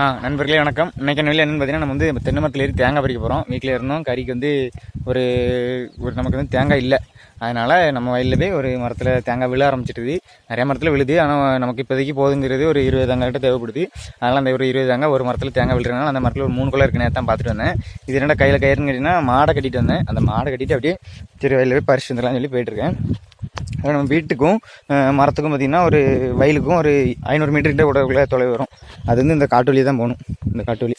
நண்பர்களே வணக்கம். இன்றைக்கி வெளியில் என்னென்னு பார்த்தீங்கன்னா, நம்ம வந்து தென்னை மரத்தில் ஏறி தேங்காய் பறிக்க போகிறோம். வீட்டில் இருந்தோம், கறிக்கு வந்து ஒரு நமக்கு வந்து தேங்காய் இல்லை. அதனால் நம்ம வயலில் போய் ஒரு மரத்தில் தேங்காய் விழ ஆரம்பிச்சிட்டுது. நிறைய மரத்தில் விழுது, ஆனால் நமக்கு இப்போதைக்கு போதுங்கிறது ஒரு 20 தேங்காய் கிட்ட தேவைப்படுது. அதனால் அந்த ஒரு 20 தேங்காய் ஒரு மரத்தில் தேங்காய் விழுறதுனால அந்த மரத்தில் ஒரு 3 குலை இருக்குன்னு தான் பார்த்துட்டு வந்தேன். இது என்னடா கையில் கயிறுன்னு கேட்டிங்கன்னா, மாடை கட்டிட்டு வந்தேன். அந்த மாடை கட்டிட்டு அப்படியே சரி வயலில் போய் பறிச்சு வந்துடலாம்னு சொல்லி போயிட்டுருக்கேன். நம்ம வீட்டுக்கும் மரத்துக்கும் பார்த்திங்கன்னா ஒரு வயலுக்கும் ஒரு 500 மீட்டர்கிட்ட உடவுக்குள்ளே தொலைவு வரும். அது வந்து இந்த காட்டு வழி தான் போகணும். இந்த காட்டு வழி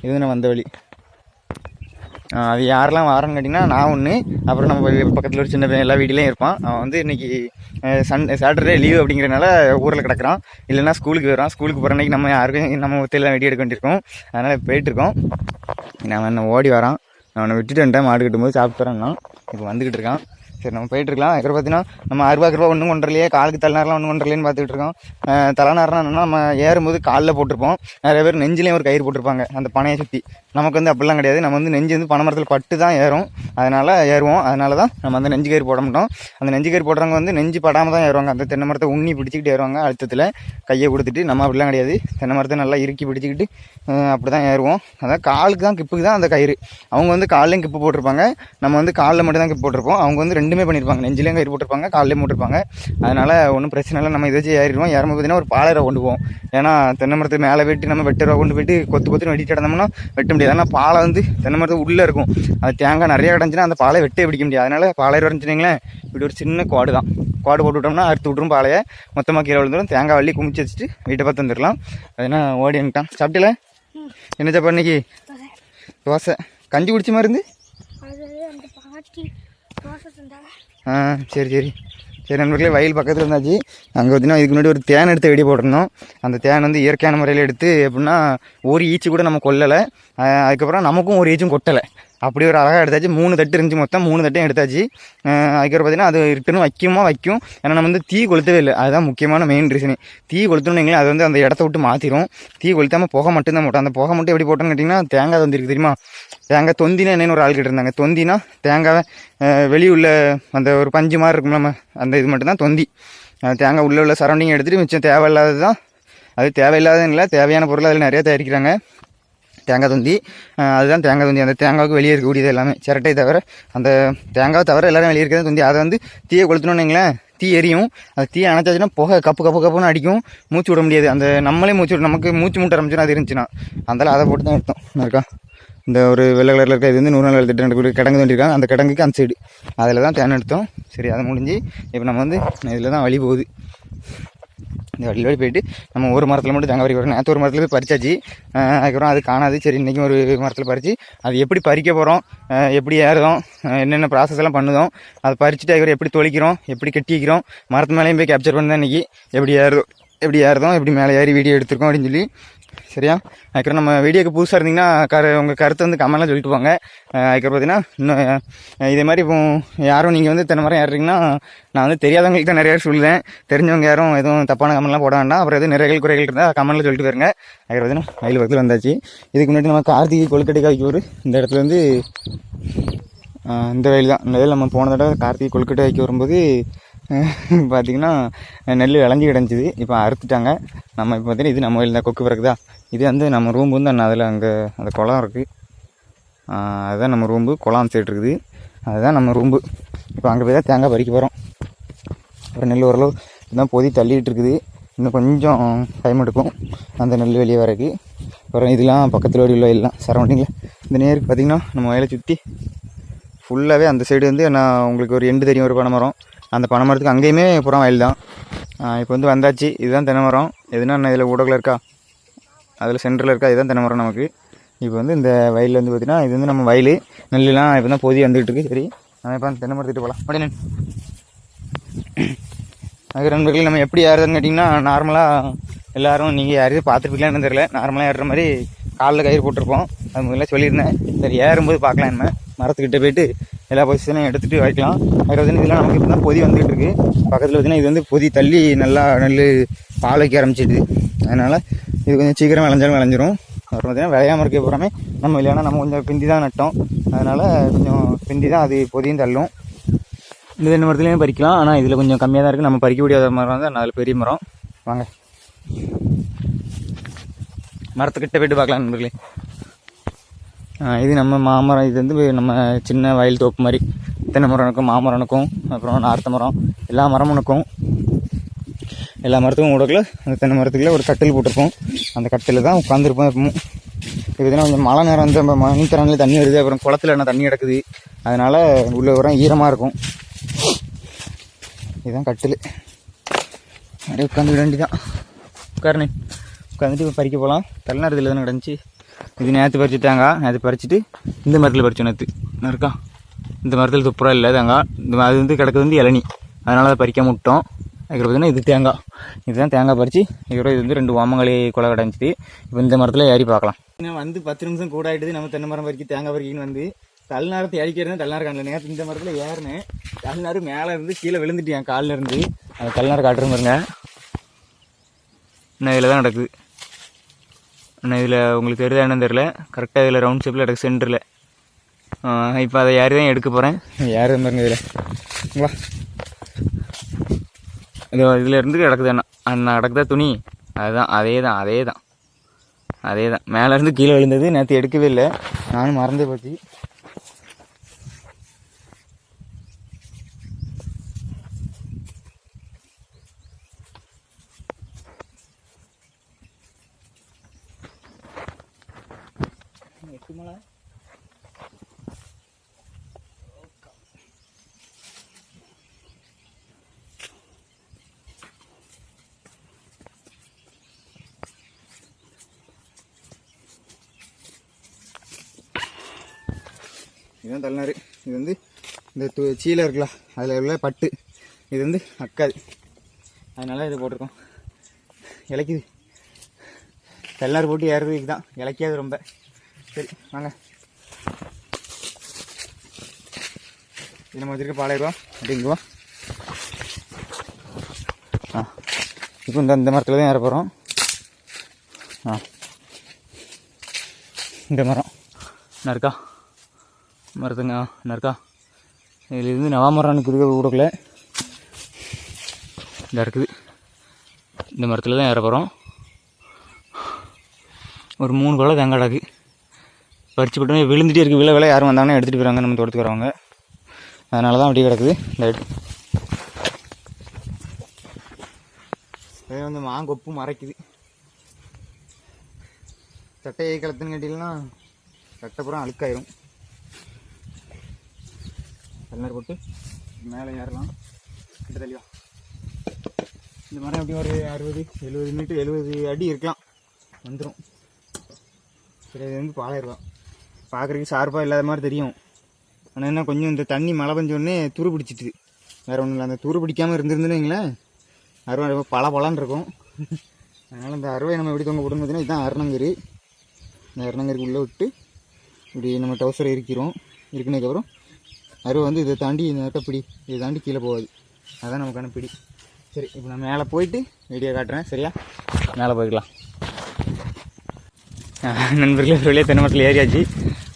இது வந்து நான் வந்த வழி. அது யாரெல்லாம் வாரன்னு கேட்டிங்கன்னா, நான் ஒன்று, அப்புறம் நம்ம பக்கத்தில் ஒரு சின்ன பையன் எல்லா வீட்லேயும் இருப்பான். அவன் வந்து இன்றைக்கி சாட்டர்டே லீவு அப்படிங்கிறனால ஊரில் கிடக்கிறான். இல்லைன்னா ஸ்கூலுக்கு வரான். ஸ்கூலுக்கு போகிற அன்றைக்கி நம்ம யாருக்கும் நம்ம ஒத்தையெல்லாம் வெடி எடுக்க வேண்டியிருக்கோம். அதனால் போயிட்டுருக்கோம். நான் என்ன ஓடி வரான். நான் அவனை விட்டுட்டு வந்துட்டேன். மாடு கட்டும்போது சாப்பிட்டு வரேன்னா இப்போ வந்துக்கிட்டு இருக்கான். சரி நம்ம போயிட்டுருக்கலாம். அதுக்கு பார்த்தீங்கன்னா நம்ம 60 ரூபா ஒன்றும் கொண்டுலையே, காலுக்கு தலைநேரம்லாம் ஒன்றும் கொண்டுலேன்னு பார்த்துக்கிட்டு இருக்கோம். தலைநேரம் என்னென்னா, நம்ம ஏறும்போது காலில் போட்டிருப்போம். நிறைய பேர் நெஞ்சிலையும் ஒரு கயிறு போட்டிருப்பாங்க அந்த பனையை சுற்றி. நமக்கு வந்து அப்படிலாம் கிடையாது. நம்ம வந்து நெஞ்சு வந்து பனை மரத்தில் பட்டு தான் ஏறும். அதனால் ஏறுவோம். அதனால தான் நம்ம அந்த நெஞ்சு கயிறு போட மாட்டோம். அந்த நெஞ்சு கயிறு போடுறவங்க வந்து நெஞ்சு படாமல் தான் ஏறுவாங்க. அந்த தென்னை மரத்தை உண்ணி பிடிச்சிக்கிட்டு ஏறுவாங்க அழுத்தத்தில் கையை கொடுத்துட்டு. நம்ம அப்படிலாம் கிடையாது. தென்னை மரத்தை நல்லா இறுக்கி பிடிச்சிக்கிட்டு அப்படி தான் ஏறுவோம். அதான் காலுக்கு தான் கிப்புக்கு தான் அந்த கயிறு. அவங்க வந்து காலையும் கிப்பு போட்டிருப்பாங்க. நம்ம வந்து காலில் மட்டும் தான் கிப்பு போட்டிருப்போம். அவங்க வந்து ரெண்டுமே பண்ணியிருப்பாங்க. நெஞ்சிலையும் கயிறு போட்டிருப்பாங்க, காலையும் போட்டிருப்பாங்க. அதனால் ஒன்றும் பிரச்சனை இல்லை. நம்ம இதை வச்சு ஏறிடுவோம். ஏறும்போது பார்த்தீங்கன்னா ஒரு பாலைரை கொண்டு போவோம். ஏன்னா தென்னை மரத்தை மேலே வெட்டி நம்ம வெட்டுறவா கொண்டு போயிட்டு கொத்துன்னு வெட்டிட்டு கிடந்தோம்னா வெட்ட முடியாது. ஆனால் பாலை வந்து தென்னை மரத்து உள்ளே இருக்கும். அது தேங்காய் நிறைய கிடந்துச்சுன்னா அந்த பாலை வெட்டே பிடிக்க முடியாது. அதனால் பாலைரை வரைஞ்சிட்டிங்களேன், இப்படி ஒரு சின்ன குவாடு தான். குவாடு போட்டு விட்டோம்னா அறுத்து விட்ரும் பாலையை. மொத்தமாக கீழே விழுந்துடும். தேங்காய் வள்ளி குமிச்சு வச்சுட்டு வீட்டை பார்த்து வந்துடலாம். அதனால் ஓடி வந்துட்டான். சாப்பிட்டல என்ன சாப்பாடு இன்னைக்கு? தோசை. கஞ்சி குடிச்ச மாதிரி இருந்து. சரி சரி சரி நண்பர்களே, வயல் பக்கத்தில் இருந்தாச்சு. அங்கே பார்த்தீங்கன்னா இதுக்கு முன்னாடி ஒரு தேன் எடுத்து வெடி போட்டிருந்தோம். அந்த தேன் வந்து இயற்கையான முறையில் எடுத்து எப்படின்னா ஒரு ஈச்சு கூட நம்ம கொல்லலை. அதுக்கப்புறம் நமக்கும் ஒரு ஈச்சும் கொட்டலை. அப்படி ஒரு அழகாக எடுத்தாச்சு. 3 தட்டு இருந்துச்சு, மொத்தம் 3 தட்டையும் எடுத்தாச்சு. அதுக்கப்புறம் பார்த்தீங்கன்னா அது ரிட்டர்னு வைக்கும். ஏன்னா நம்ம வந்து தீ கொளுத்தவே இல்லை. அதுதான் முக்கியமான மெயின் ரீசனே. தீ கொளுத்தணுன்னீங்களே அது வந்து அந்த இடத்த விட்டு மாற்றிடும். தீ கொளுத்தாமல் புகை மட்டும்தான் போட்டோம். அந்த புகை மட்டும் எப்படி போட்டோன்னு கேட்டிங்கன்னா, தேங்காய் தொந்தி இருக்குது தெரியுமா? தேங்காய் தொந்தினா என்னென்னு ஒரு ஆள் கிட்ட இருந்தாங்க. தொந்தினா தேங்காய் வெளியுள்ள அந்த ஒரு பஞ்சு மாதிரி இருக்கும் நம்ம, அந்த இது மட்டும்தான் தொந்தி. தேங்காய் உள்ள சரௌண்டிங் எடுத்துகிட்டு மிச்சம் தேவையில்லாதது தான். அது தேவையில்லாததுன்னு இல்லை, தேவையான பொருள் அதில் நிறையா தயாரிக்கிறாங்க. தேங்காய் தொந்தி அதுதான் தேங்காய் தொந்தி. அந்த தேங்காய்க்கு வெளியே இருக்கக்கூடியது எல்லாமே சிரட்டை தவிர, அந்த தேங்காய் தவிர எல்லாரும் வெளியே இருக்கிறது தொந்தி. அதை வந்து தீயை கொளுத்தணும்னு வைங்களேன், தீ எரியும். அது தீயை அணைச்சாச்சுன்னா புகை கப்புன்னு அடிக்கும். மூச்சு விட முடியாது. அந்த நம்மளே நமக்கு மூச்சு மூட்டை ஆரம்பிச்சுன்னா அது இருந்துச்சுன்னா அதனால் அதை போட்டு தான் எடுத்தோம். இருக்கா இந்த ஒரு வெள்ளை கலரில் இருக்க இது வந்து 100 திட்டம் நடக்கக்கூடிய கிடங்கு தோண்டிருக்காங்க. அந்த கிடங்குக்கு அந்த சைடு அதில் தான் தேன் எடுத்தோம். சரி அதை முடிஞ்சு இப்போ நம்ம வந்து இதில் தான் வழி போகுது. இந்த வழி போயிட்டு நம்ம ஒரு மரத்தில் மட்டும் தேங்காய் பறிக்க போகிறோம். நேற்று ஒரு மரத்தில் போய் பறிச்சாச்சு. அதுக்கப்புறம் அது காணாது. சரி இன்றைக்கும் ஒரு மரத்தில் பறித்து அது எப்படி பறிக்க போகிறோம், எப்படி ஏறுதோம், என்னென்ன ப்ராசஸ் எல்லாம் பண்ணுதோம், அதை பறிச்சுட்டு அதுக்கப்புறம் எப்படி தொளிக்கிறோம், எப்படி கட்டி வைக்கிறோம், மரத்து மேலேயும் போய் கேப்சர் பண்ணி தான் இன்றைக்கி எப்படி ஏறுதோம் எப்படி மேலே ஏறி வீடியோ எடுத்துருக்கோம் அப்படின்னு சொல்லி. சரியா? அதுக்கப்புறம் நம்ம வீடியோக்கு புதுசாக இருந்தீங்கன்னா உங்கள் கருத்தை வந்து கமெண்ட்லாம் சொல்லிட்டு போங்க. அதுக்கப்புறம் பார்த்தீங்கன்னா இன்னும் இதே மாதிரி இப்போ யாரும் நீங்கள் வந்து தென்னை மரம் ஏறுறீங்கன்னா, நான் வந்து தெரியாதவங்களுக்கு தான் நிறைய சொல்லுவேன். தெரிஞ்சவங்க யாரும் எதுவும் தப்பான கமெண்ட்லாம் போட வேண்டாம். அப்புறம் எதுவும் நிறைகள் குறைகள் இருந்தால் கமெண்ட்டில் சொல்லிட்டு வருங்க. அதுக்கப்புறம் பார்த்தீங்கன்னா வயல் பக்கத்தில் வந்தாச்சு. இதுக்கு முன்னாடி நம்ம கார்த்திகை கொழுக்கட்டை வைக்க இந்த இடத்துல வந்து இந்த வயல் தான். இந்த வயல் நம்ம போன தடவை கார்த்திகை கொழுக்கட்டை வைக்க வரும்போது பார்த்திங்கன்னா நெல் விளைஞ்சி கிடஞ்சிது. இப்போ அறுத்துட்டாங்க. நம்ம இப்போ பார்த்தீங்கன்னா இது நம்ம வயல் தான், கொக்கு பிறகுதா. இது வந்து நம்ம ரூம்பு வந்து அதில் அங்கே அந்த குளம் இருக்குது. அதுதான் நம்ம ரூம்பு. குளம் சைடு இருக்குது, அதுதான் நம்ம ரூம்பு. இப்போ அங்கே போய் தான் தேங்காய் பறிக்க போகிறோம். ஒரு நெல் ஓரளவு இதுதான் பொதி தள்ளிகிட்டு இருக்குது. இன்னும் கொஞ்சம் டைம் எடுக்கும் அந்த நெல் வெளியே வரக்கு. அப்புறம் இதெல்லாம் பக்கத்தில் உள்ள வயல்லாம் சரௌண்டிங்கில் இந்த நேருக்கு பார்த்திங்கன்னா நம்ம வயலை சுற்றி ஃபுல்லாகவே அந்த சைடு வந்து நான் உங்களுக்கு ஒரு எண்டு தெரியும், ஒரு பனை மரம். அந்த பனை மரத்துக்கு அங்கேயுமே புறம் வயல் தான். இப்போ வந்து வந்தாச்சு. இதுதான் தென்னை மரம். எதுனா இதில் ஊடகில் இருக்கா, அதில் சென்டரில் இருக்கா, இதுதான் தென்னை மரம் நமக்கு. இப்போ வந்து இந்த வயலில் வந்து பார்த்திங்கன்னா இது வந்து நம்ம வயல். நெல்லுலாம் இப்போ தான் பொதி வந்துகிட்டு இருக்குது. சரி நம்ம இப்போ அந்த தென்னை மரத்துக்கிட்டு போகலாம். அப்படின்னு அதுக்கு நண்பர்கள் நம்ம எப்படி ஏறுறதுன்னு கேட்டிங்கன்னா, நார்மலாக எல்லோரும் நீங்கள் யாரையும் பார்த்துருப்பீங்களான்னு தெரியல, நார்மலாக ஏறுற மாதிரி காலில் கயிறு போட்டிருப்போம். அது முதல்ல சொல்லியிருந்தேன். சரி ஏறும்போது பார்க்கலாம். என்ன மரத்துக்கிட்ட போய்ட்டு எல்லா பொசிஷனையும் எடுத்துகிட்டு வைக்கலாம். அதுக்கு இதெல்லாம் நமக்கு இப்போ தான் பொதி வந்துகிட்டு இருக்குது. பக்கத்தில் பார்த்திங்கன்னா இது வந்து பொதி தள்ளி நல்லா நெல் பால் வைக்க ஆரம்பிச்சிடுது. அதனால் இது கொஞ்சம் சீக்கிரம் விளைஞ்சிரும். அப்புறம் பார்த்திங்கன்னா விளையாமல் இருக்க போகிறாமே நம்ம இல்லைன்னா நம்ம கொஞ்சம் பிந்தி தான் நட்டோம். அதனால் கொஞ்சம் பிந்தி தான் அது பொதியும் தள்ளும். இந்த தென்னை மரத்துலேயும் பறிக்கலாம். ஆனால் இதில் கொஞ்சம் கம்மியாக தான் இருக்குது. நம்ம பறிக்க முடியாத மரம் தான் அதில் பெரிய மரம். வாங்க மரத்துக்கிட்ட போய்ட்டு பார்க்கலாம் நண்பர்களே. இது நம்ம மாமரம். இது வந்து நம்ம சின்ன வயல் தோப்பு மாதிரி. தென்னை மரம் இருக்கும், மாமரம் இருக்கும், அப்புறம் நார்த்த மரம், எல்லா மரமும் இருக்கும். எல்லா மரத்துக்கும் கூடக்குள்ள அந்த தென்னை மரத்துக்குள்ளே ஒரு கட்டில் போட்டிருப்போம். அந்த கட்டில் தான் உட்காந்துருப்போம் எப்பவும். இப்போ இதுனா கொஞ்சம் மழை நேரம் வந்து நம்ம மணி தரணில் தண்ணி வருது, அப்புறம் குளத்துல என்ன தண்ணி கிடக்குது, அதனால் உள்ள வர ஈரமாக இருக்கும். இதுதான் கட்டில். அப்படியே உட்காந்து விட வேண்டிதான். உட்காரணே உட்காந்துட்டு இப்போ பறிக்க போகலாம். தலைநேரத்தில் தானே கிடந்துச்சு. இது நேற்று பறிச்சு தேங்காய். நேற்று பறிச்சுட்டு இந்த மரத்தில் பறிச்சோம். நேற்று இருக்கா இந்த மரத்தில் துப்புரா இல்லை தேங்காய். இந்த அது வந்து கிடக்குது வந்து இளநி, அதனால் அதை பறிக்காம விட்டோம். அதுக்கப்புறம் பார்த்தீங்கன்னா இது தேங்காய். இதுதான் தேங்காய் பறித்து. அதுக்கப்புறம் இது வந்து 2 ஓமங்களி குலை கிடஞ்சிது. இப்போ இந்த மரத்தில் ஏறி பார்க்கலாம். வந்து 10 நிமிஷம் கூட ஆகிடுது. நம்ம தென்னை மரம் பறிக்க தேங்காய் பறிக்கின்னு வந்து தலைநேரத்தை அடிக்கிறேன். தலைநேரம் காணல. நேற்று இந்த மரத்தில் ஏறினேன். தலைநேரம் மேலே இருந்து கீழே விழுந்துட்டு என் காலில் இருந்து. அந்த தலைநேரம் காட்டுறது பாருங்க. இன்னும் இதில் தான் நடக்குது. இன்னும் இதில் உங்களுக்கு தெரியுதா என்னன்னு தெரில. கரெக்டாக இதில் ரவுண்ட் ஷேப்பில் கிடக்கு சென்டரில். இப்போ அதை யார் தான் எடுக்க போகிறேன். யார் பாருங்க இதில் வா. இதில் இருந்து கிடக்குது என்ன அண்ணா கிடக்குதா துணி. அதுதான் அதே தான் மேலேருந்து கீழே விழுந்தது. நேற்று எடுக்கவே இல்லை, நானும் மறந்தே போச்சு. இதுதான் தலைநாறு. இது வந்து இந்த சீலை இருக்குல்ல, அதில் உள்ள பட்டு. இது வந்து அக்காது, அதனால இதை போட்டிருக்கோம். இலைக்குது. தலைநாறு போட்டு ஏறுறதுக்கு தான். இலைக்காது ரொம்ப. சரி வாங்க. இது நம்ம வச்சுருக்க பாலாயிரூவா அப்படிங்குவா. இப்போ இந்த மரத்தில் தான் ஏற போகிறோம். இந்த மரம் நறுக்கா மரத்துங்க நறுக்கா. இதிலிருந்து நவாமரம் குறுக்க கூடக்குள்ள இந்த இருக்குது. இந்த மரத்தில் தான் ஏற போகிறோம். ஒரு 3 குலை தேங்காய் கிடக்கு. பறிச்சு போட்டோம் விழுந்துகிட்டே இருக்குது. விலை யாரும் வந்தாங்கன்னா எடுத்துகிட்டு போகிறாங்க நம்ம தோட்டத்துக்கு வரவங்க. அதனால தான் அப்படியே கிடக்குது. இந்த அதே வந்து மாங்கொப்பு மறைக்குது. சட்டையை கலத்துன்னு கேட்டீங்கன்னா சட்டைப்புறம் அழுக்காயிரும். எல்லாரும் போட்டு மேலே ஏறலாம். கிட்ட தெளிவா இந்த மரம் எப்படி ஒரு 60-70 மீட்டர் 70 அடி இருக்கலாம், வந்துடும். சரி, இது வந்து பாலாயிரூவா. பார்க்குறதுக்கு ஷார்ப்பாக இல்லாத மாதிரி தெரியும். ஆனால் என்ன கொஞ்சம் இந்த தண்ணி மழை பெஞ்சோடனே துரு பிடிச்சிட்டு, வேறு ஒன்றும் இல்லை. அந்த துரு பிடிக்காமல் இருந்துருந்துன்னு வைங்களேன், அருவா பலான்னு இருக்கும். அதனால் இந்த அருவாயை நம்ம எப்படி தொங்க போட்டோம்னு பார்த்தீங்கன்னா இதுதான் அரணங்கரு. இந்த அரணங்கருக்கு உள்ளே விட்டு இப்படி நம்ம டவுசரை இருக்குனதுக்கப்புறம் அருவா வந்து இதை தாண்டி இந்த பிடி, இதை தாண்டி கீழே போகாது. அதுதான் நமக்கான பிடி. சரி, இப்போ நான் மேலே போயிட்டு வீடியோ காட்டுறேன். சரியா, மேலே போய்க்கலாம். நண்பர்களே, வெளியே தென்னை மரத்தில் ஏறியாச்சு.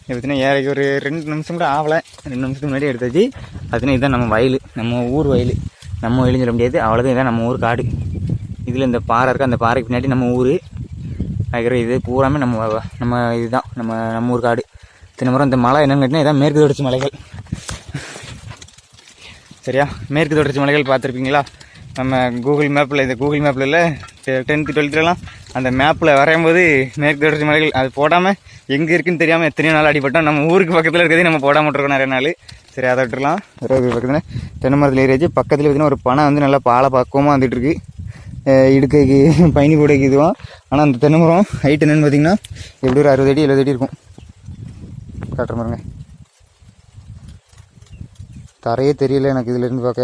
பார்த்தீங்கன்னா ஏறி ஒரு 2 நிமிஷம் கூட ஆகலை. 2 நிமிஷத்துக்கு முன்னாடி எடுத்தாச்சு. பார்த்தீங்கன்னா இதுதான் நம்ம வயல், நம்ம ஊர் வயல். நம்ம வயலுன்னு சொல்ல முடியாது, அவ்வளோதான். இதுதான் நம்ம ஊர் காடு. இதில் இந்த பாறை இருக்குது, அந்த பாறைக்கு பின்னாடி நம்ம ஊர். அதுக்கப்புறம் இது பூராமே நம்ம இதுதான் நம்ம ஊர் காடு. தென்னை மரம். இந்த மலை என்னென்னு கேட்டிங்கன்னா இதான் மேற்கு தொடர்ச்சி மலைகள். சரியா, மேற்கு தொடர்ச்சி மலைகள் பார்த்துருப்பீங்களா? நம்ம கூகுள் மேப்பில், இந்த கூகுள் மேப்பில் இல்லை 10th 12thலாம் அந்த மேப்பில் வரையும்போது மேற்கு தொடர்ச்சி மலைகள் அது போடாமல் எங்கே இருக்குதுன்னு தெரியாமல் எத்தனையோ நாள் அடிப்பட்டோம். நம்ம ஊருக்கு பக்கத்தில் இருக்கிறதே நம்ம போடாமல் இருக்கோம் நிறைய நாள். சரி, அதை விட்டுருலாம். பக்கத்தில் தென்னை மரத்தில் ஏறியாச்சு. பக்கத்தில் பார்த்தீங்கன்னா ஒரு பனை வந்து நல்லா பாலை பக்குவமாக வந்துட்டுருக்கு. இடுக்கைக்கு பயணி கூடைக்கு இதுவான். ஆனால் அந்த தென்னை மரம் ஹைட் என்னென்னு பார்த்தீங்கன்னா எப்படி ஒரு 60 அடி 70 அடி இருக்கும். காட்டுற பாருங்க, தரையே தெரியல எனக்கு இதிலேருந்து பார்க்க.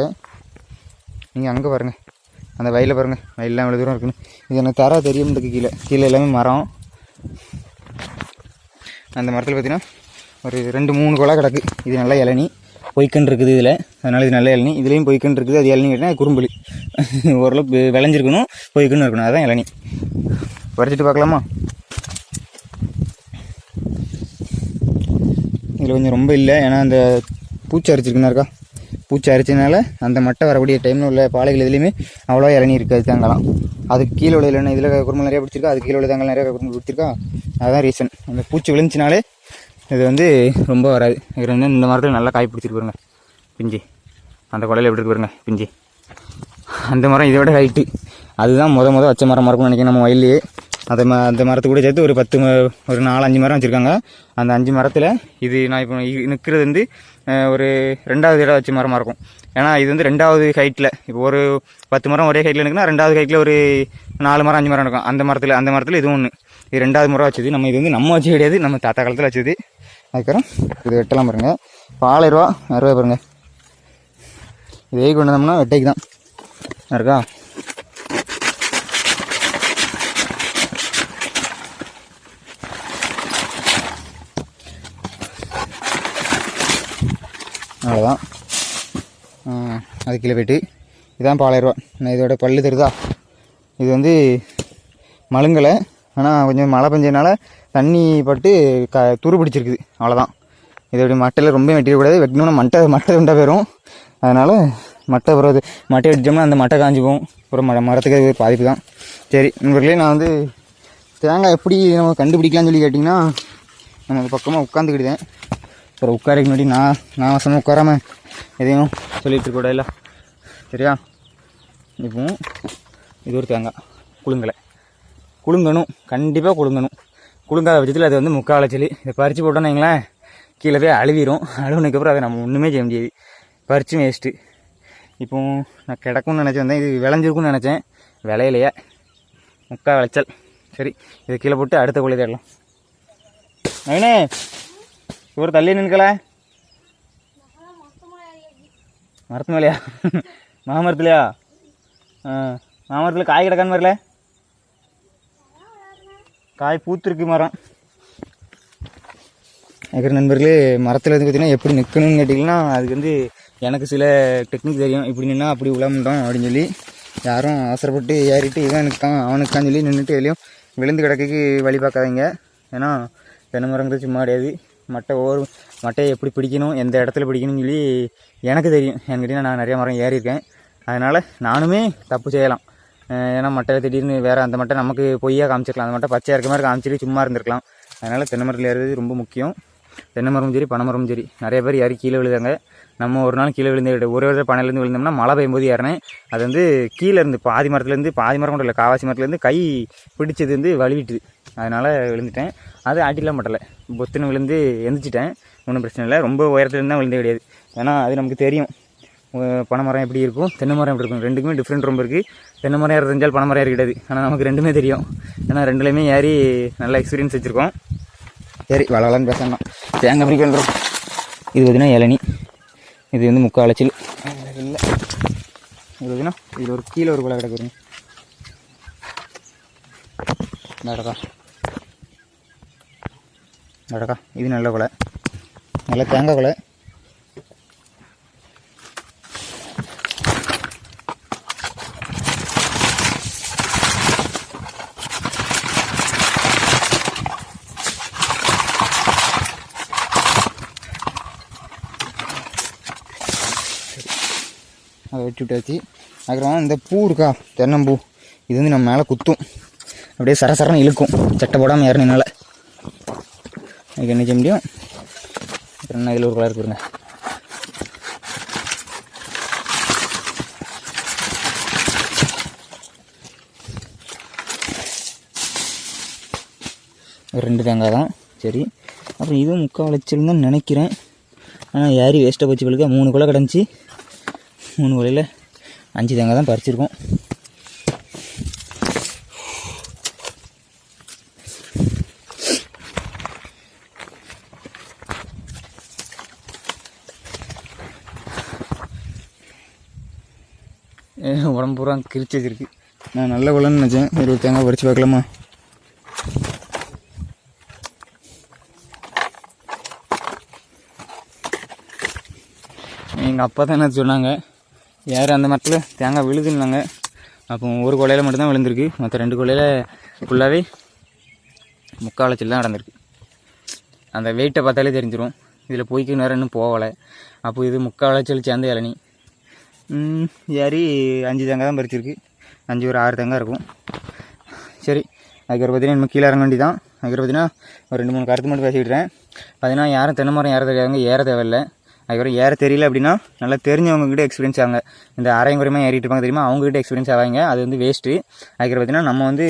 நீங்கள் அங்கே பாருங்கள், அந்த வயலில் பாருங்கள், வயலெலாம் எவ்வளோ தூரம் இருக்குன்னு. இது எனக்கு தர தெரியும். கீழே எல்லாமே மரம். அந்த மரத்தில் பார்த்தீங்கன்னா ஒரு 2-3 குலை கிடக்கு. இது நல்லா இளநி பொய்க்கன்று இருக்குது இதில், அதனால் இது நல்ல இளநி. இதுலேயும் பொய்க்கன்று இருக்குது. அது இளநி கேட்டால் குறும்புளி ஓரளவுக்கு விளைஞ்சிருக்கணும், பொய்க்கன்னு இருக்கணும். அதுதான் இளநி. பறிச்சிட்டு பார்க்கலாமா? இதில் கொஞ்சம் ரொம்ப இல்லை, ஏன்னா அந்த பூச்சி அரிச்சிருக்குன்னா இருக்கா, பூச்சி அரிச்சதுனால அந்த மட்டை வரக்கூடிய டைமில் உள்ள பாலைகள் எதுலேயுமே அவ்வளோ இறங்கி இருக்காது தேங்காய்லாம். அதுக்கு கீழே உள்ள இல்லைன்னா இதில் குறும்பல் நிறையா பிடிச்சிருக்கா, அதுக்கு கீழே உள்ள தேங்காய் நிறையா குறும்பல் பிடிச்சிருக்கா. அதுதான் ரீசன். அந்த பூச்சி விழுந்துச்சினாலே இது வந்து ரொம்ப வராது. இது வந்து இந்த மரத்தில் நல்லா காய் பிடிச்சிருப்பாருங்க பிஞ்சி. அந்த கொலையில் எப்படி இருக்கு பாருங்க பிஞ்சி. அந்த மரம் இதை விட ஹைட்டு. அதுதான் முத வச்ச மரமாக இருக்கும்னு நினைக்கிறேன் நம்ம வயல்லையே. அந்த மரத்து கூட சேர்த்து ஒரு 4-5 மரம் வச்சுருக்காங்க. அந்த 5 மரத்தில் இது நான் இப்போ நிற்கிறது வந்து ஒரு 2வது இடம் வச்ச மரமாக இருக்கும். ஏன்னா இது வந்து 2வது ஹைட்டில். இப்போ ஒரு 10 மரம் ஒரே ஹைட்டில் இருக்குன்னா 2வது ஹைட்டில் ஒரு 4 மரம் 5 மரம் இருக்கும். அந்த மரத்தில் இது ஒன்று. இது 2வது முறை வச்சது. நம்ம இது வந்து நம்ம வச்சு கிடையாது, நம்ம தாத்தா காலத்தில் வச்சது. அதுக்கப்புறம் இது வெட்டலாம் பாருங்கள். இப்போ 1000 ரூபா 1000 பாருங்க. இதே கொண்டு வந்தோம்னா வெட்டைக்கு தான் இருக்கா. அவ்வளோதான். அது கீழே போய்ட்டு இதுதான் 1000 ரூபா. நான் இதோட பல்லு தருதா. இது வந்து மழுங்கலை, ஆனால் கொஞ்சம் மழை பெஞ்சதுனால தண்ணி பட்டு துரு பிடிச்சிருக்குது. அவ்வளோதான். இதோடைய மட்டையில் ரொம்ப வெட்டிடக்கூடாது. வெட்டினோன்னா மட்டை உண்டா போயிடும். அதனால் மட்டை வெட்டிச்சோம்னா அந்த மட்டை காஞ்சிக்கும். அப்புறம் மரத்துக்கு அது பாதிப்பு தான். சரி நண்பர்களே, நான் வந்து தேங்காய் எப்படி நம்ம கண்டுபிடிக்கலாம்னு சொல்லி கேட்டிங்கன்னா, நான் அது பக்கமாக உட்காந்துக்கிட்டேன். அப்புறம் உட்காரக்கு முன்னாடி நான் வசமாக உட்காராமல் எதையும் சொல்லிட்டு இருக்கக்கூடாது இல்லை, சரியா. இப்போ இது ஒரு தேங்காய் குலுங்கணும், கண்டிப்பாக குலுங்காத பட்சத்தில் அது வந்து முக்கால் விளைச்சல். இதை பறித்து போட்டோன்னு வைங்களேன், கீழே போய் அழுவிடும். அழுவுனதுக்கப்புறம் அதை நம்ம ஒன்றுமே செய்ய முடியாது, பறிச்சும் வேஸ்ட்டு. இப்போ நான் கிடக்கும்னு நினச்சி வந்தேன், இது விளைஞ்சிருக்குன்னு நினச்சேன், விளையிலையே, முக்கால் விளைச்சல். சரி, இதை கீழே போட்டு அடுத்த கொள்ளை தேடலாம். நவீனே, இவர் தள்ளி நின்கல, மரத்து மேலையா? மாமரத்துலையா? மாமரத்தில் காய் கிடக்கான்னு வரல, காய் பூத்துருக்கு மரம். இருக்கிற நண்பர்களே, மரத்தில் வந்து பார்த்திங்கன்னா எப்படி நிற்கணும்னு கேட்டிங்கன்னா, அதுக்கு வந்து எனக்கு சில டெக்னிக் தெரியும். இப்படி நின்னா அப்படி உழமுட்டோம் அப்படின்னு சொல்லி. யாரும் அவசரப்பட்டு ஏறிட்டு இவன் அவனுக்கான்னு சொல்லி நின்றுட்டு எதுலையும் விழுந்து கிடக்கு வழி பார்க்காதீங்க. ஏன்னா தென்னை மரங்கிறது சும்மா கிடையாது. மட்டையை எப்படி பிடிக்கணும், எந்த இடத்துல பிடிக்கணும்னு சொல்லி எனக்கு தெரியும். என்கிட்ட நான் நிறையா மரம் ஏறியிருக்கேன். அதனால் நானுமே தப்பு செய்யலாம். ஏன்னா மட்டையில் திடீர்னு வேறு அந்த மட்டை நமக்கு பொய்யாக காமிச்சிருக்கலாம், அந்த மட்டை பச்சையாக இருக்க மாதிரி காமிச்சிட்டு சும்மா இருந்திருக்கலாம். அதனால் தென்னை மரத்தில் ஏறுறது ரொம்ப முக்கியம். தென்னை மரமும் சரி பனை மரமும் சரி, நிறைய பேர் ஏறி கீழே விழுதாங்க. நம்ம ஒரு நாள் கீழே விழுந்து ஒரு பனையிலேருந்து விழுந்தோம்னா மழை பெய்யும்போது ஏறினேன். அது வந்து கீழே இருந்து பாதி மரம் கூட இல்லை, காவாசி மரத்துலேருந்து கை பிடிச்சது வந்து வலிவிட்டுது. அதனால் விழுந்துட்டேன். அது ஆட்டிலாம் பட்டலை, பொத்துன்னு விழுந்து எந்திரிச்சிட்டேன். ஒன்றும் பிரச்சனை இல்லை. ரொம்ப உயரத்துலேருந்து தான் விழுந்தே கிடையாது. ஏன்னா அது நமக்கு தெரியும் பனை மரம் எப்படி இருக்கும், தென்னை மரம் எப்படி இருக்கும். ரெண்டுக்குமே டிஃப்ரெண்ட் ரொம்ப இருக்குது. தென்னை மரம் ஏற தெரிஞ்சால் பனை மரம் ஏற கிடையாது. ஆனால் நமக்கு ரெண்டுமே தெரியும். ஏன்னா ரெண்டுலேயுமே ஏறி நல்ல எக்ஸ்பீரியன்ஸ் வச்சுருக்கோம். சரி, வளவலன்னு பேசணும். தேங்காய் பிடிக்க வந்துடும். இது பார்த்திங்கன்னா இளநி. இது வந்து முக்கால் விளைச்சல் இல்லை. இது பார்த்திங்கன்னா இது ஒரு கீழே ஒரு கொலை கிடக்குறீங்க. நடக்கா இது நல்ல கொலை, நல்ல தேங்காய் கொலை. அதை வெட்டி விட்டாச்சு. அதுக்கப்புறம் இந்த பூ இருக்கா, தென்னம்பூ, இது வந்து நம்ம மேலே குத்தும், அப்படியே சரசரன்னு இழுக்கும் சட்டை போடாமல் ஏறினால. அதுக்கு என்ன செய்ய முடியும். அப்புறம் என்ன இதில் ஒரு கலர் இருக்குங்க. ஒரு 2 தேங்காய் தான். சரி, அப்புறம் இதுவும் முக்கால் விளைச்சல் தான் நினைக்கிறேன். ஆனால் ஏறி வேஸ்ட்டாக போச்சு. பிள்ளைக்க 3 கொலை கிடந்துச்சு. 3 கொலையில் 5 தேங்காய் தான் பறிச்சிருக்கோம். உடம்பு பூரா கிரிச்சு வச்சிருக்கு. நான் நல்ல கொலைன்னு நினச்சேன். ஒரு தேங்காய் பறித்து பார்க்கலாமா? எங்கள் அப்பா தான் என்ன சொன்னாங்க, யார் அந்த மரத்தில் தேங்காய் விழுதுன்னாங்க. அப்போ ஒரு கொலையில் மட்டும்தான் விழுந்திருக்கு. மற்ற 2 கொலையில் ஃபுல்லாகவே முக்கால் விளைச்சல் தான் நடந்திருக்கு. அந்த வெயிட்டை பார்த்தாலே தெரிஞ்சிடும். இதில் போய்க்கு நேரம் இன்னும் போகலை. அப்போ இது 3/4 லட்சம் சேர்ந்த இளநி. ஏறி 5 தேங்காய் தான் பறிச்சிருக்கு. 5 ஒரு 6 தேங்காய் இருக்கும். சரி, அதுக்கப்புறம் பார்த்தீங்கன்னா நம்ம கீழே இறங்க வேண்டி தான். அதுக்கப்புறம் பார்த்தீங்கன்னா ஒரு 2-3 கருத்து மட்டும் பேசிக்கிட்டேன். பார்த்தீங்கன்னா யாரும் தென்னை மரம் ஏற தெரியாதவங்க ஏற தேவையில்லை. அதுக்கப்புறம் ஏற தெரியல அப்படின்னா நல்லா தெரிஞ்சவங்ககிட்ட எக்ஸ்பீரியன்ஸ் ஆகுங்க. இந்த அரையும் குறையுமா ஏறிட்டு இருப்பாங்க தெரியுமா, அவங்ககிட்ட எக்ஸ்பீரியன்ஸ் ஆவாங்க. அது வந்து வேஸ்ட்டு. அதுக்கப்புறம் பார்த்தீங்கன்னா நம்ம வந்து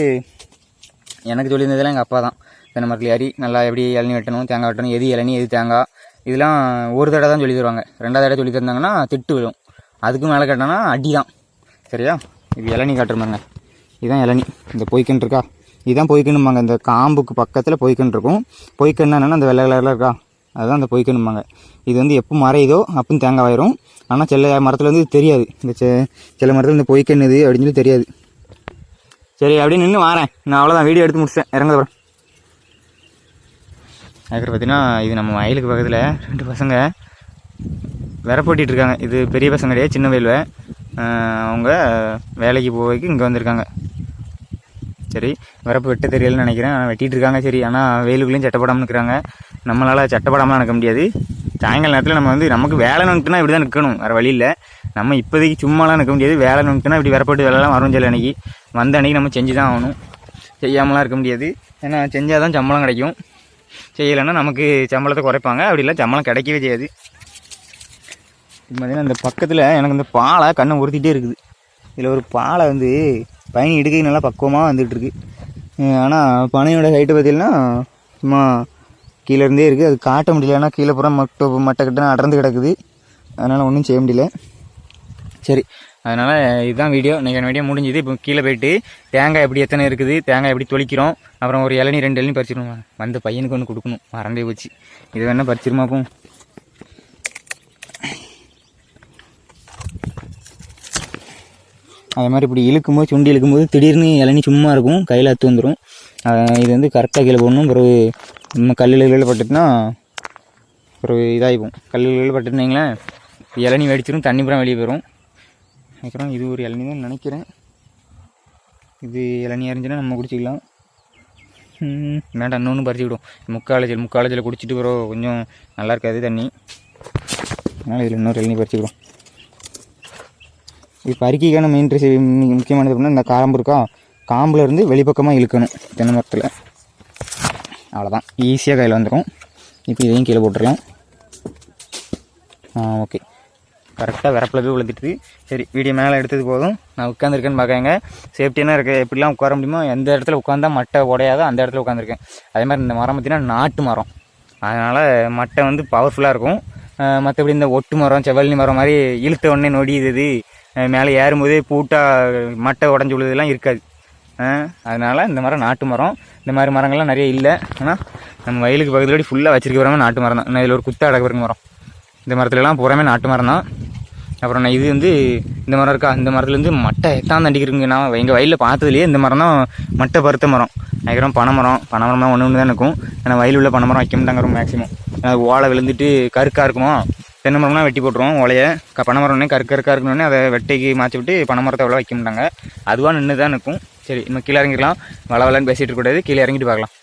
எனக்கு சொல்லியிருந்ததெல்லாம் எங்கள் அப்பா தான். தென்னை மரத்தில் ஏறி நல்லா எப்படி இளநி வெட்டணும், தேங்காய் வெட்டணும், எது இளநி எது தேங்காய், இதெல்லாம் ஒரு தடவை தான் சொல்லி தருவாங்க. 2வது தடவை சொல்லி தந்தாங்கன்னா திட்டு விடும். அதுக்கும் மேலே கேட்டோன்னா அடி தான். சரியா? இது இளநி காட்டுறமாங்க. இதுதான் இளநி. இந்த பொய்க்கன்று இருக்கா, இதுதான் பொய்க்கணும்பாங்க. இந்த காம்புக்கு பக்கத்தில் பொய்க்கன்று இருக்கும். பொய்க்கன்னு என்னென்னா அந்த வெள்ளை கலரில் இருக்கா, அதுதான் அந்த பொய்க்கணும்பாங்க. இது வந்து எப்போ மறையுதோ அப்போன்னு தேங்காய் ஆயிரும். ஆனால் சில மரத்தில் வந்து இது தெரியாது. இந்த சில மரத்தில் இந்த பொய்க்கண்ணுது அப்படின்னு சொல்லி தெரியாது. சரி, அப்படின்னு நின்று வரேன் நான். அவ்வளோதான், வீடியோ எடுத்து முடிச்சிட்டேன். இறங்க அப்புறம். அதுக்கப்புறம் பார்த்தீங்கன்னா இது நம்ம வயலுக்கு பக்கத்தில் 2 பசங்க விரப்போட்டிகிட்டு இருக்காங்க. இது பெரிய பசங்க கிடையாது, சின்ன வயல். அவங்க வேலைக்கு போய்க்கு இங்கே வந்திருக்காங்க. சரி, வரப்பு வெட்ட தெரியலன்னு நினைக்கிறேன். ஆனால் வெட்டிகிட்டு இருக்காங்க. சரி, ஆனால் வெயிலுக்குள்ளேயும் சட்டப்படாமல் நிற்கிறாங்க. நம்மளால் சட்டப்படாமல் நிற்க முடியாது. சாயங்கால நேரத்தில் நம்ம வந்து நமக்கு வேலை நின்றுட்டுனா இப்படி தான் நிற்கணும், வேறு வழி இல்லை. நம்ம இப்போதைக்கு சும்மாலாம் நிற்க முடியாது. வேலை நின்றுட்டுனா இப்படி வரப்பட்டு வேலைலாம் வரும். சில அன்றைக்கி வந்த அன்றைக்கி நம்ம செஞ்சு தான் ஆகணும். செய்யாமலாம் இருக்க முடியாது. ஏன்னா செஞ்சால் தான் சம்பளம் கிடைக்கும். செய்யலைன்னா நமக்கு சம்பளத்தை குறைப்பாங்க. அப்படி இல்லை சம்பளம் கிடைக்கவே செய்யாது. இது பார்த்தீங்கன்னா இந்த பக்கத்தில் எனக்கு இந்த பாலை கண்ணை உறுத்திட்டே இருக்குது. இதில் ஒரு பாலை வந்து பயணி இடுக்கை நல்லா பக்குவமாக வந்துட்டுருக்கு. ஆனால் பனையோட ஹைட்டு பார்த்தீங்கன்னா சும்மா கீழே இருந்தே இருக்குது. அது காட்ட முடியல. ஏன்னா கீழே புறம் மட்டை கிட்ட அடர்ந்து கிடக்குது. அதனால் ஒன்றும் செய்ய முடியல. சரி, அதனால் இதுதான் வீடியோ. இன்றைக்கி வீடியோ முடிஞ்சுது. இப்போ கீழே போய்ட்டு தேங்காய் எப்படி எத்தனை இருக்குது, தேங்காய் எப்படி தொளிக்கிறோம், அப்புறம் ஒரு இளநி 2 இளநி பறிச்சிடுவோம். வந்த பையனுக்கு ஒன்று கொடுக்கணும், மறந்தே போச்சு. இது வேணால் பறிச்சிருமாக்கும். அது மாதிரி இப்படி இழுக்கும்போது, சுண்டி இழுக்கும்போது திடீர்னு இளநி சும்மா இருக்கும், கையில் அத்து வந்துடும். இது வந்து கரெக்டாக கீழே போடணும். பிறகு நம்ம கல்லில் பட்டுட்டுனா பிறகு இதாகிப்போம். கல்லில் பட்டுன்னு வைங்களேன், இளநி வெடிச்சிடும், தண்ணி புறம் வெளியே போயிடும். அப்புறம் இது ஒரு இளநி தான் நினைக்கிறேன். இது இளநி அறிஞ்சுன்னா நம்ம குடிச்சிக்கலாம். வேண்டாம், இன்னொன்று பறிச்சு விடும். முக்காலஜில் குடிச்சிட்டு பிறகு கொஞ்சம் நல்லா இருக்காது தண்ணி. அதனால் இதில் இன்னொரு இளநி பறிச்சுக்கிறோம். இது பறிக்கைக்கான மெயின் முக்கியமானது அப்படின்னா இந்த காம்பு இருக்கா, காம்பில் இருந்து வெளிப்பக்கமாக இழுக்கணும் தென்னை மரத்தில். அவ்வளோதான், ஈஸியாக கையில் வந்துடும். இப்போ இதையும் கீழே போட்டுடலாம். ஓகே, கரெக்டாக வரப்பில் போய் விழுந்துட்டு. சரி, வீடியோ மேலே எடுத்தது போதும். நான் உட்காந்துருக்கேன்னு பார்க்காங்க. சேஃப்டியாக இருக்குது. எப்படிலாம் உட்கார முடியுமோ, எந்த இடத்துல உட்காந்தா மட்டை உடையாதோ அந்த இடத்துல உட்காந்துருக்கேன். அதே மாதிரி இந்த மரம் பார்த்திங்கன்னா நாட்டு மரம், அதனால் மட்டை வந்து பவர்ஃபுல்லாக இருக்கும். மற்றபடி இந்த ஒட்டு மரம், செவ்வழி மரம் மாதிரி இழுத்த உடனே நொடியுது, மேலே ஏறும்போதே பூட்டாக மட்டை உடஞ்சி விழுதெல்லாம் இருக்காது. அதனால் இந்த மரம் நாட்டு மரம். இந்த மாதிரி மரங்கள்லாம் நிறைய இல்லை. ஆனால் நம்ம வயலுக்கு பக்கத்துலடி ஃபுல்லாக வச்சிருக்க வரமே நாட்டு மரம் தான். நான் இதில் ஒரு குத்தா அடக்க மரம். இந்த மரத்துலலாம் பூராமே நாட்டு மரம் தான். அப்புறம் நான் இது வந்து இந்த மரம் இருக்கா, இந்த மரத்துலேருந்து மட்டை எத்தான் தண்டிக்கிறதுங்க. நான் எங்கள் வயலில் பார்த்ததுலேயே இந்த மரம் தான் மட்டை பருத்த மரம். அதுக்கப்புறம் பனைமரம்லாம் ஒன்று தான் இருக்கும். ஏன்னா வயலில் உள்ள பனைமரம் வைக்க மாட்டாங்க மேக்ஸிமம். ஏன்னா ஓலை விழுந்துட்டு கருக்காக இருக்குமோ, தென்னை மரம்லாம் வெட்டி போட்டுருவோம். ஓலையை பனைமரம்னே கருக்காக இருக்கணுன்னே அதை வெட்டைக்கு மாற்றி விட்டு பனைமரத்தை அவ்வளோ வைக்க மாட்டாங்க. அதுவாக நின்று தான் இருக்கும். சரி, இன்னும் கீழே இறங்கிடலாம். வளவலன்னு பேசிகிட்டு இருக்கக்கூடாது, கீழே இறங்கிட்டு பார்க்கலாம்.